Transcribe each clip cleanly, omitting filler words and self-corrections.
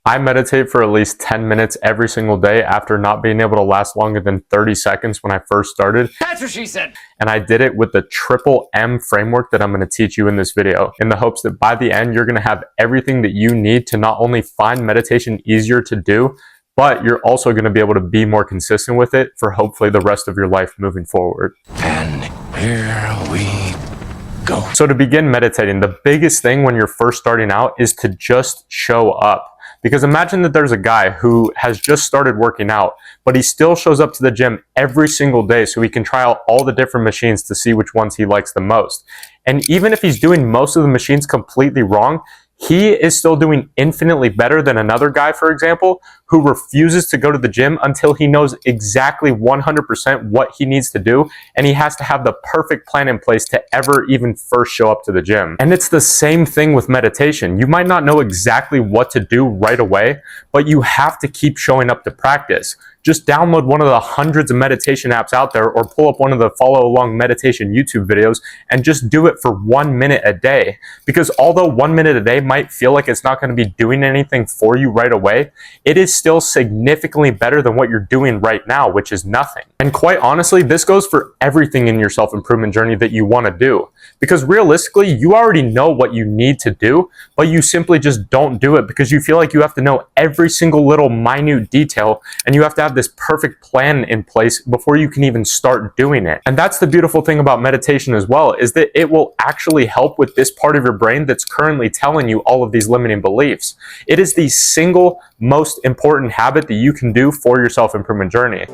I meditate for at least 10 minutes every single day after not being able to last longer than 30 seconds when I first started. That's what she said. And I did it with the Triple M framework that I'm going to teach you in this video, in the hopes that by the end, you're going to have everything that you need to not only find meditation easier to do, but you're also going to be able to be more consistent with it for hopefully the rest of your life moving forward. And here we go. So to begin meditating, the biggest thing when you're first starting out is to just show up. Because imagine that there's a guy who has just started working out, but he still shows up to the gym every single day so he can try out all the different machines to see which ones he likes the most. And even if he's doing most of the machines completely wrong, he is still doing infinitely better than another guy, for example, who refuses to go to the gym until he knows exactly 100% what he needs to do, and he has to have the perfect plan in place to ever even first show up to the gym. And it's the same thing with meditation. You might not know exactly what to do right away, but you have to keep showing up to practice. Just download one of the hundreds of meditation apps out there, or pull up one of the follow along meditation YouTube videos and just do it for 1 minute a day. Because although 1 minute a day might feel like it's not going to be doing anything for you right away, it is still significantly better than what you're doing right now, which is nothing. And quite honestly, this goes for everything in your self-improvement journey that you want to do. Because realistically, you already know what you need to do, but you simply just don't do it because you feel like you have to know every single little minute detail, and you have to have this perfect plan in place before you can even start doing it. And that's the beautiful thing about meditation as well, is that it will actually help with this part of your brain that's currently telling you all of these limiting beliefs. It is the single most important habit that you can do for your self-improvement journey.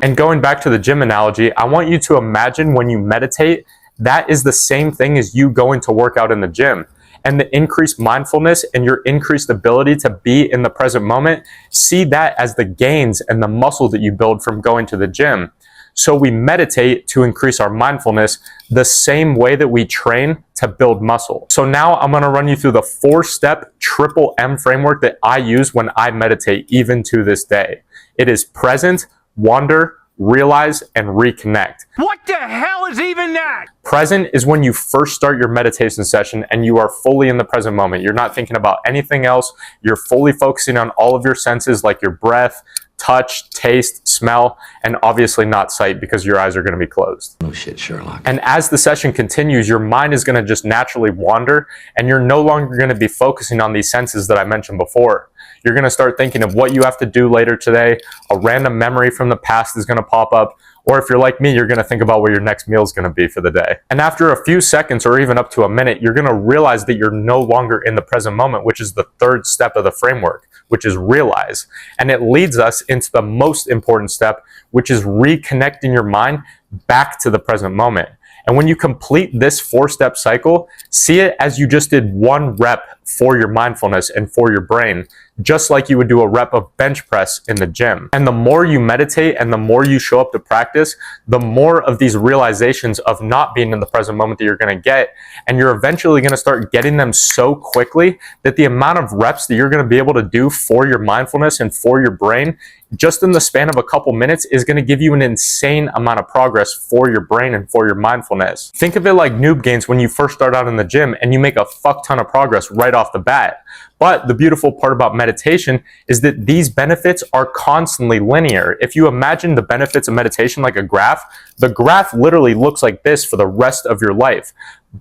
And going back to the gym analogy, I want you to imagine when you meditate, that is the same thing as you going to work out in the gym. And the increased mindfulness and your increased ability to be in the present moment, see that as the gains and the muscle that you build from going to the gym. So we meditate to increase our mindfulness the same way that we train to build muscle. So now I'm going to run you through the 4-step Triple M framework that I use when I meditate even to this day. It is present, wander, realize, and reconnect. What the hell is even that? Present is when you first start your meditation session and you are fully in the present moment. You're not thinking about anything else. You're fully focusing on all of your senses, like your breath, touch, taste, smell, and obviously not sight because your eyes are going to be closed. Oh shit, Sherlock. And as the session continues, your mind is going to just naturally wander, and you're no longer going to be focusing on these senses that I mentioned before. You're going to start thinking of what you have to do later today. A random memory from the past is going to pop up. Or if you're like me, you're going to think about what your next meal is going to be for the day. And after a few seconds or even up to a minute, you're going to realize that you're no longer in the present moment, which is the 3rd step of the framework, which is realize. And it leads us into the most important step, which is reconnecting your mind back to the present moment. And when you complete this 4-step cycle, see it as you just did 1 rep for your mindfulness and for your brain, just like you would do a rep of bench press in the gym. And the more you meditate and the more you show up to practice, the more of these realizations of not being in the present moment that you're going to get. And you're eventually going to start getting them so quickly that the amount of reps that you're going to be able to do for your mindfulness and for your brain just in the span of a couple minutes is going to give you an insane amount of progress for your brain and for your mindfulness. Think of it like noob gains when you first start out in the gym and you make a fuck ton of progress right off the bat. But the beautiful part about meditation is that these benefits are constantly linear. If you imagine the benefits of meditation like a graph, the graph literally looks like this for the rest of your life.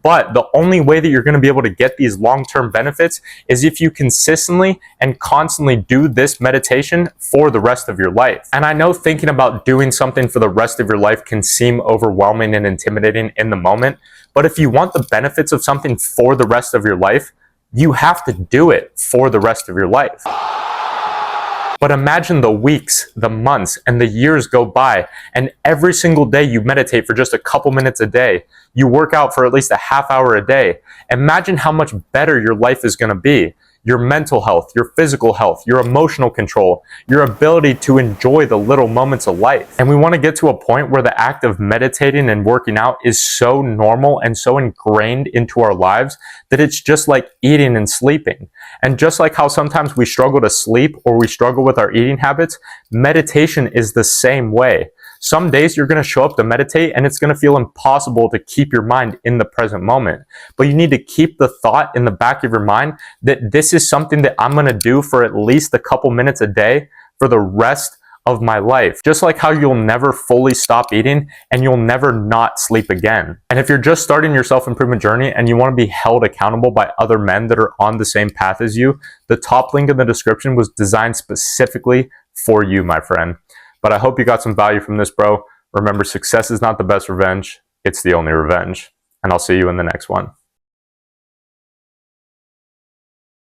But the only way that you're going to be able to get these long-term benefits is if you consistently and constantly do this meditation for the rest of your life. And I know thinking about doing something for the rest of your life can seem overwhelming and intimidating in the moment, but if you want the benefits of something for the rest of your life, you have to do it for the rest of your life. But imagine the weeks, the months, and the years go by, and every single day you meditate for just a couple minutes a day. You work out for at least a half hour a day. Imagine how much better your life is going to be. Your mental health, your physical health, your emotional control, your ability to enjoy the little moments of life. And we want to get to a point where the act of meditating and working out is so normal and so ingrained into our lives that it's just like eating and sleeping. And just like how sometimes we struggle to sleep or we struggle with our eating habits, meditation is the same way. Some days you're going to show up to meditate and it's going to feel impossible to keep your mind in the present moment. But you need to keep the thought in the back of your mind that this is something that I'm going to do for at least a couple minutes a day for the rest of my life. Just like how you'll never fully stop eating and you'll never not sleep again. And if you're just starting your self-improvement journey and you want to be held accountable by other men that are on the same path as you, the top link in the description was designed specifically for you, my friend. But I hope you got some value from this, bro. Remember, success is not the best revenge. It's the only revenge. And I'll see you in the next one.